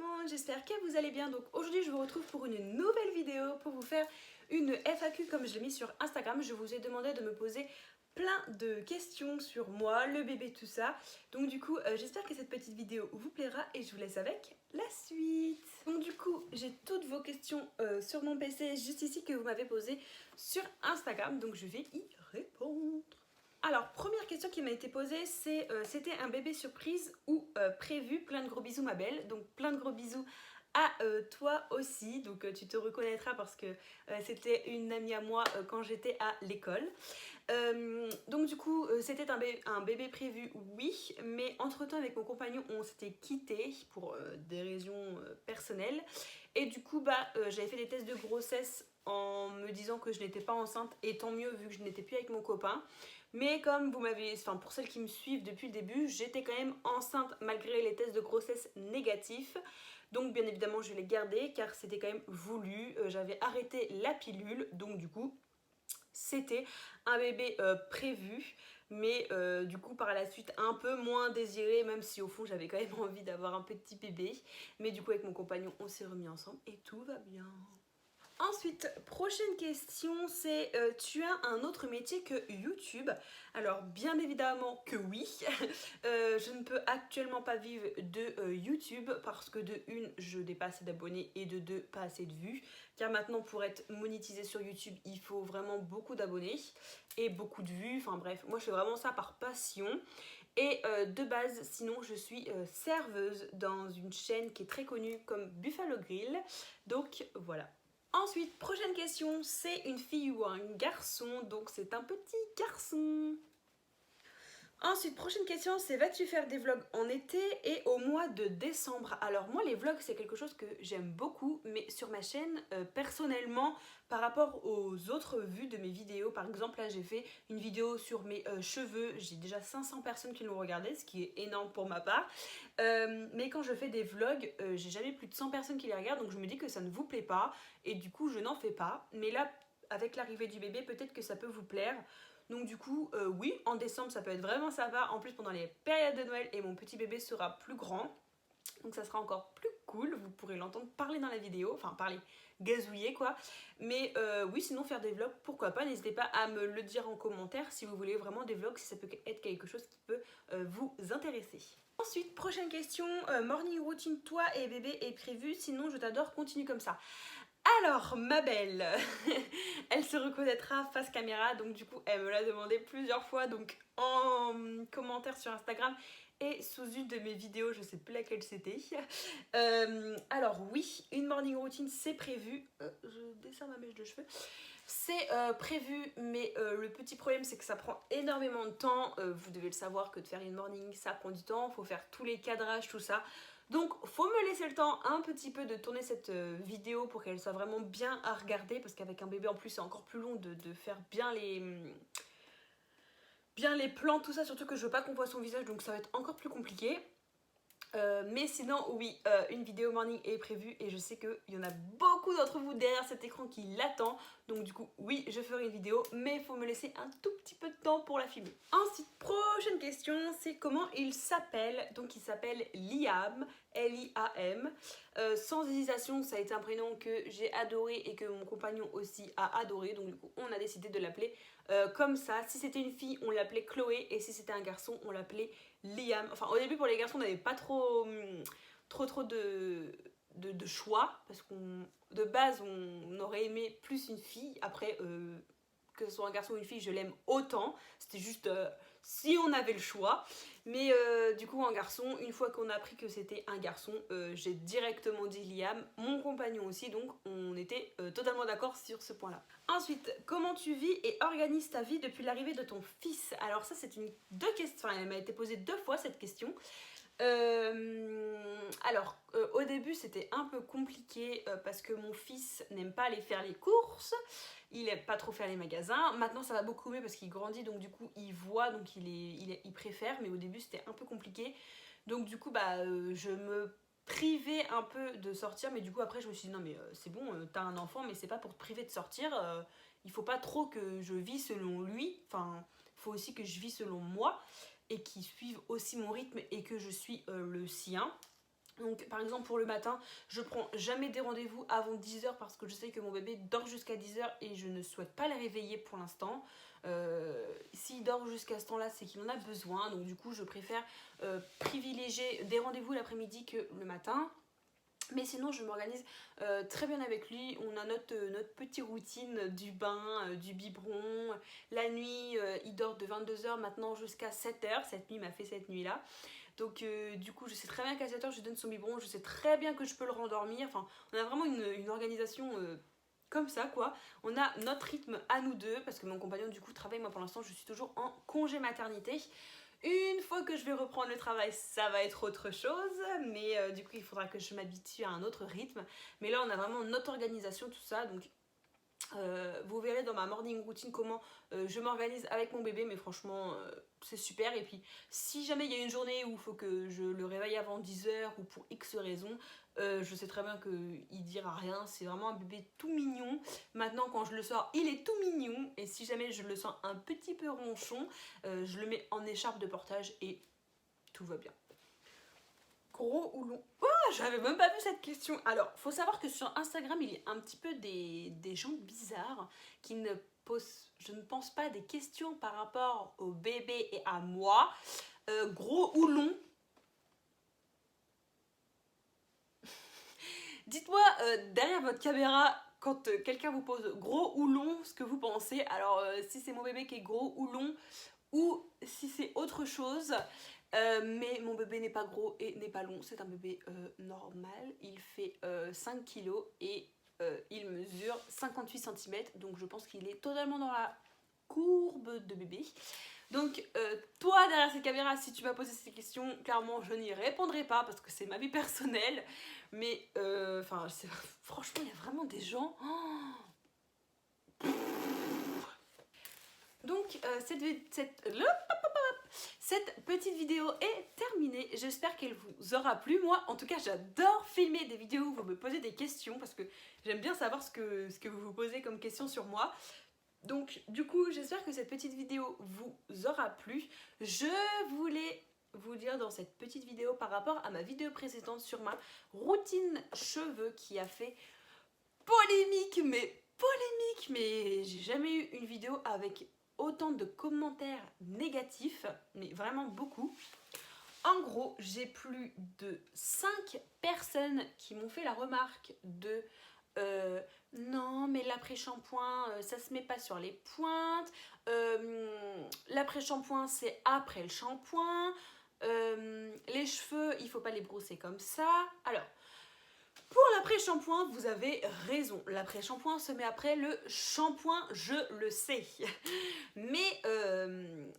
monde, j'espère que vous allez bien. Donc aujourd'hui je vous retrouve pour une nouvelle vidéo pour vous faire une FAQ comme je l'ai mis sur Instagram. Je vous ai demandé de me poser plein de questions sur moi, le bébé, tout ça. Donc du coup j'espère que cette petite vidéo vous plaira et je vous laisse avec la suite. Donc du coup j'ai toutes vos questions sur mon PC juste ici que vous m'avez posées sur Instagram, donc je vais y répondre. Alors, première question qui m'a été posée, c'est c'était un bébé surprise ou prévu? Plein de gros bisous ma belle, donc plein de gros bisous à toi aussi, donc tu te reconnaîtras parce que c'était une amie à moi quand j'étais à l'école. Donc du coup, c'était un bébé prévu, oui, mais entre-temps avec mon compagnon, on s'était quittés pour des raisons personnelles. Et du coup, j'avais fait des tests de grossesse en me disant que je n'étais pas enceinte, et tant mieux vu que je n'étais plus avec mon copain. Mais comme vous m'avez, enfin pour celles qui me suivent depuis le début, j'étais quand même enceinte malgré les tests de grossesse négatifs. Donc bien évidemment je l'ai gardé car c'était quand même voulu. J'avais arrêté la pilule, donc du coup c'était un bébé prévu, mais du coup par la suite un peu moins désiré, même si au fond j'avais quand même envie d'avoir un petit bébé. Mais du coup avec mon compagnon on s'est remis ensemble et tout va bien. Ensuite, prochaine question, c'est tu as un autre métier que YouTube? Alors bien évidemment que oui. Je ne peux actuellement pas vivre de YouTube parce que de une, je n'ai pas assez d'abonnés et de deux, pas assez de vues. Car maintenant pour être monétisé sur YouTube, il faut vraiment beaucoup d'abonnés et beaucoup de vues. Enfin bref, moi je fais vraiment ça par passion. Et de base, sinon je suis serveuse dans une chaîne qui est très connue comme Buffalo Grill. Donc voilà. Ensuite, prochaine question, c'est une fille ou un garçon? Donc c'est un petit garçon. Ensuite, prochaine question, c'est vas-tu faire des vlogs en été et au mois de décembre? Alors moi les vlogs c'est quelque chose que j'aime beaucoup, mais sur ma chaîne personnellement par rapport aux autres vues de mes vidéos, par exemple là j'ai fait une vidéo sur mes cheveux, j'ai déjà 500 personnes qui l'ont regardé, ce qui est énorme pour ma part. Mais quand je fais des vlogs, j'ai jamais plus de 100 personnes qui les regardent, donc je me dis que ça ne vous plaît pas et du coup je n'en fais pas. Mais là avec l'arrivée du bébé peut-être que ça peut vous plaire. Donc du coup, oui, en décembre ça peut être vraiment sympa. En plus pendant les périodes de Noël et mon petit bébé sera plus grand. Donc ça sera encore plus cool, vous pourrez l'entendre parler dans la vidéo, enfin parler, gazouiller quoi. Mais oui, sinon faire des vlogs, pourquoi pas, n'hésitez pas à me le dire en commentaire si vous voulez vraiment des vlogs, si ça peut être quelque chose qui peut vous intéresser. Ensuite, prochaine question, morning routine, toi et bébé est prévu, sinon je t'adore, continue comme ça. Alors, ma belle, elle se reconnaîtra face caméra, donc du coup, elle me l'a demandé plusieurs fois, donc en commentaire sur Instagram et sous une de mes vidéos, je sais plus laquelle c'était. Alors oui, une morning routine, c'est prévu. Je desserre ma mèche de cheveux. C'est prévu, mais le petit problème, c'est que ça prend énormément de temps. Vous devez le savoir que de faire une morning, ça prend du temps. Il faut faire tous les cadrages, tout ça. Donc faut me laisser le temps un petit peu de tourner cette vidéo pour qu'elle soit vraiment bien à regarder, parce qu'avec un bébé en plus c'est encore plus long de faire bien les plans, tout ça, surtout que je veux pas qu'on voit son visage, donc ça va être encore plus compliqué. Mais sinon oui, une vidéo morning est prévue et je sais qu'il y en a beaucoup d'entre vous derrière cet écran qui l'attend. Donc du coup oui, je ferai une vidéo, mais il faut me laisser un tout petit peu de temps pour la filmer. Ensuite, prochaine question, c'est comment il s'appelle? Donc il s'appelle Liam, L-I-A-M. Sans hésitation, ça a été un prénom que j'ai adoré et que mon compagnon aussi a adoré. Donc du coup on a décidé de l'appeler comme ça. Si c'était une fille, on l'appelait Chloé, et si c'était un garçon, on l'appelait Liam. Enfin au début pour les garçons on n'avait pas trop de choix, parce qu'on de base on aurait aimé plus une fille. Après que ce soit un garçon ou une fille, je l'aime autant, c'était juste si on avait le choix. Mais du coup un garçon, une fois qu'on a appris que c'était un garçon, j'ai directement dit Liam, mon compagnon aussi, donc on était totalement d'accord sur ce point là. Ensuite, comment tu vis et organises ta vie depuis l'arrivée de ton fils? Alors ça c'est deux questions, enfin elle m'a été posée 2 fois cette question. Au début c'était un peu compliqué parce que mon fils n'aime pas aller faire les courses, il aime pas trop faire les magasins. Maintenant ça va beaucoup mieux parce qu'il grandit, donc du coup il voit, donc il préfère, mais au début c'était un peu compliqué. Donc du coup je me privais un peu de sortir, mais du coup après je me suis dit non mais c'est bon, t'as un enfant, mais c'est pas pour te priver de sortir, il faut pas trop que je vis selon lui, enfin il faut aussi que je vis selon moi et qui suivent aussi mon rythme et que je suis le sien. Donc par exemple pour le matin, je prends jamais des rendez-vous avant 10h parce que je sais que mon bébé dort jusqu'à 10h et je ne souhaite pas le réveiller pour l'instant. S'il dort jusqu'à ce temps-là, c'est qu'il en a besoin. Donc du coup, je préfère privilégier des rendez-vous l'après-midi que le matin. Mais sinon, je m'organise très bien avec lui. On a notre petite routine du bain, du biberon. La nuit, il dort de 22h maintenant jusqu'à 7h. Cette nuit, il m'a fait cette nuit-là. Donc du coup, je sais très bien qu'à 7h, je lui donne son biberon. Je sais très bien que je peux le rendormir. Enfin, on a vraiment une organisation comme ça, quoi. On a notre rythme à nous deux. Parce que mon compagnon, du coup, travaille. Moi, pour l'instant, je suis toujours en congé maternité. Une fois que je vais reprendre le travail, ça va être autre chose, mais du coup il faudra que je m'habitue à un autre rythme. Mais là on a vraiment notre organisation, tout ça, donc vous verrez dans ma morning routine comment je m'organise avec mon bébé, mais franchement c'est super. Et puis si jamais il y a une journée où il faut que je le réveille avant 10h ou pour X raison, je sais très bien qu'il dira rien. C'est vraiment un bébé tout mignon. Maintenant quand je le sors, il est tout mignon, et si jamais je le sens un petit peu ronchon, je le mets en écharpe de portage et tout va bien. Gros ou long? Oh, j'avais même pas vu cette question. Alors, faut savoir que sur Instagram, il y a un petit peu des gens bizarres qui ne posent, je ne pense pas, des questions par rapport au bébé et à moi. Gros ou long? Dites-moi derrière votre caméra, quand quelqu'un vous pose gros ou long, ce que vous pensez. Alors, si c'est mon bébé qui est gros ou long, ou si c'est autre chose. Mais mon bébé n'est pas gros et n'est pas long, c'est un bébé normal. Il fait 5 kilos et il mesure 58 cm, donc je pense qu'il est totalement dans la courbe de bébé. Donc toi derrière cette caméra, si tu m'as posé ces questions, clairement je n'y répondrai pas parce que c'est ma vie personnelle. Mais enfin, franchement, il y a vraiment des gens... Oh. Donc cette petite vidéo est terminée. J'espère qu'elle vous aura plu. Moi, en tout cas, j'adore filmer des vidéos où vous me posez des questions parce que j'aime bien savoir ce que vous vous posez comme questions sur moi. Donc, du coup, j'espère que cette petite vidéo vous aura plu. Je voulais vous dire dans cette petite vidéo par rapport à ma vidéo précédente sur ma routine cheveux qui a fait polémique, mais j'ai jamais eu une vidéo avec autant de commentaires négatifs, mais vraiment beaucoup. En gros, j'ai plus de 5 personnes qui m'ont fait la remarque de non mais l'après-shampoing ça se met pas sur les pointes, l'après-shampoing c'est après le shampoing, les cheveux il faut pas les brosser comme ça. Alors pour l'après-shampoing, vous avez raison. L'après-shampoing se met après le shampoing, je le sais. Mais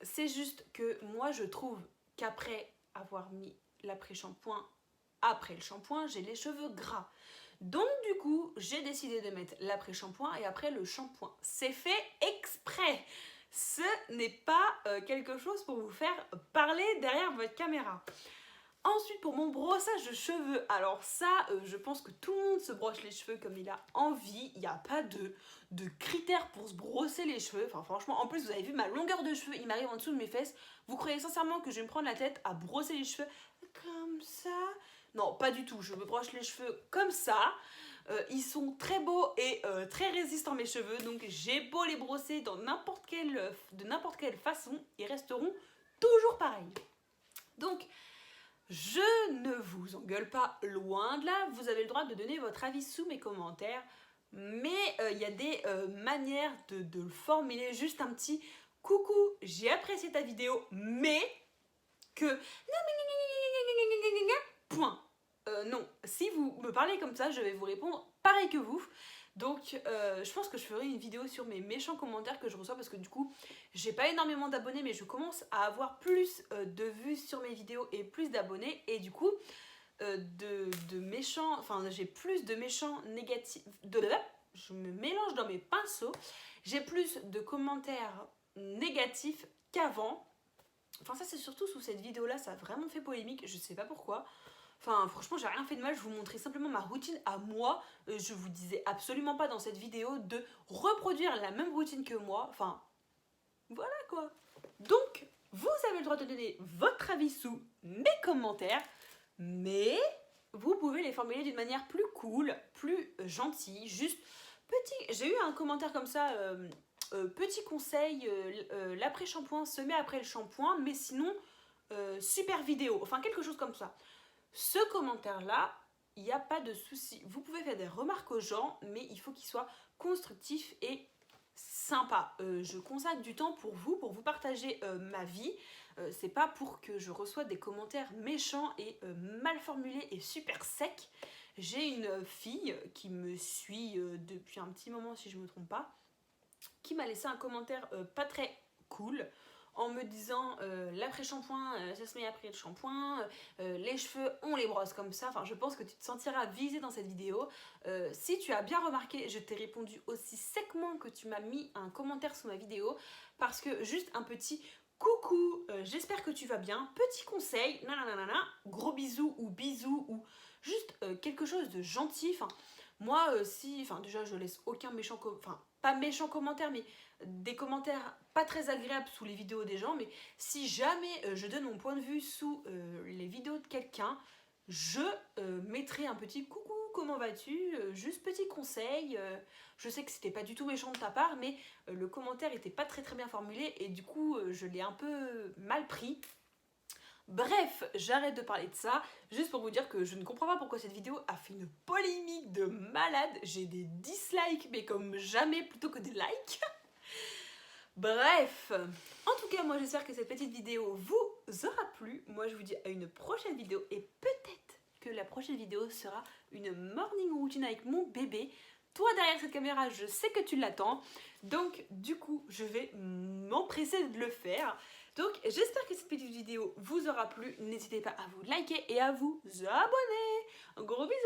c'est juste que moi, je trouve qu'après avoir mis l'après-shampoing, après le shampoing, j'ai les cheveux gras. Donc du coup, j'ai décidé de mettre l'après-shampoing et après le shampoing. C'est fait exprès. Ce n'est pas quelque chose pour vous faire parler derrière votre caméra. Ensuite, pour mon brossage de cheveux, alors ça, je pense que tout le monde se brosse les cheveux comme il a envie. Il n'y a pas de critères pour se brosser les cheveux. Enfin, franchement, en plus, vous avez vu ma longueur de cheveux, il m'arrive en dessous de mes fesses. Vous croyez sincèrement que je vais me prendre la tête à brosser les cheveux comme ça? Non, pas du tout. Je me brosse les cheveux comme ça. Ils sont très beaux et très résistants, mes cheveux. Donc, j'ai beau les brosser de n'importe quelle façon, ils resteront toujours pareils. Donc, je ne vous engueule pas, loin de là. Vous avez le droit de donner votre avis sous mes commentaires. Mais il y a des manières de le formuler. Juste un petit coucou, j'ai apprécié ta vidéo, mais que... Point. Non, si vous me parlez comme ça, je vais vous répondre pareil que vous. Donc je pense que je ferai une vidéo sur mes méchants commentaires que je reçois parce que du coup j'ai pas énormément d'abonnés, mais je commence à avoir plus de vues sur mes vidéos et plus d'abonnés, et du coup de méchants, enfin j'ai plus de méchants négatifs, je me mélange dans mes pinceaux, j'ai plus de commentaires négatifs qu'avant. Enfin ça c'est surtout sous cette vidéo là, ça a vraiment fait polémique, je sais pas pourquoi. Enfin, franchement, j'ai rien fait de mal, je vous montrais simplement ma routine à moi. Je vous disais absolument pas dans cette vidéo de reproduire la même routine que moi. Enfin, voilà quoi. Donc, vous avez le droit de donner votre avis sous mes commentaires, mais vous pouvez les formuler d'une manière plus cool, plus gentille, juste petit. J'ai eu un commentaire comme ça, petit conseil, l'après-shampoing se met après le shampoing, mais sinon, super vidéo, enfin quelque chose comme ça. Ce commentaire-là, il n'y a pas de souci. Vous pouvez faire des remarques aux gens, mais il faut qu'ils soient constructifs et sympas. Je consacre du temps pour vous partager ma vie. C'est pas pour que je reçoive des commentaires méchants et mal formulés et super secs. J'ai une fille qui me suit depuis un petit moment, si je me trompe pas, qui m'a laissé un commentaire pas très cool en me disant l'après-shampoing, ça se met après le shampoing, les cheveux, on les brosse comme ça. Enfin, je pense que tu te sentiras visée dans cette vidéo. Si tu as bien remarqué, je t'ai répondu aussi secement que tu m'as mis un commentaire sous ma vidéo, parce que juste un petit coucou, j'espère que tu vas bien, petit conseil, nanana, gros bisous ou juste quelque chose de gentil. Enfin, moi, déjà je laisse aucun méchant, pas méchant commentaire, mais des commentaires pas très agréables sous les vidéos des gens, mais si jamais je donne mon point de vue sous les vidéos de quelqu'un, je mettrai un petit coucou, comment vas-tu, juste petit conseil. Je sais que c'était pas du tout méchant de ta part, mais le commentaire était pas très bien formulé et du coup je l'ai un peu mal pris. Bref, j'arrête de parler de ça, juste pour vous dire que je ne comprends pas pourquoi cette vidéo a fait une polémique de malade. J'ai des dislikes, mais comme jamais, plutôt que des likes. Bref, en tout cas, moi j'espère que cette petite vidéo vous aura plu. Moi je vous dis à une prochaine vidéo et peut-être que la prochaine vidéo sera une morning routine avec mon bébé. Toi derrière cette caméra, je sais que tu l'attends, donc du coup je vais m'empresser de le faire. Donc j'espère que cette petite vidéo vous aura plu, n'hésitez pas à vous liker et à vous abonner. Un gros bisou.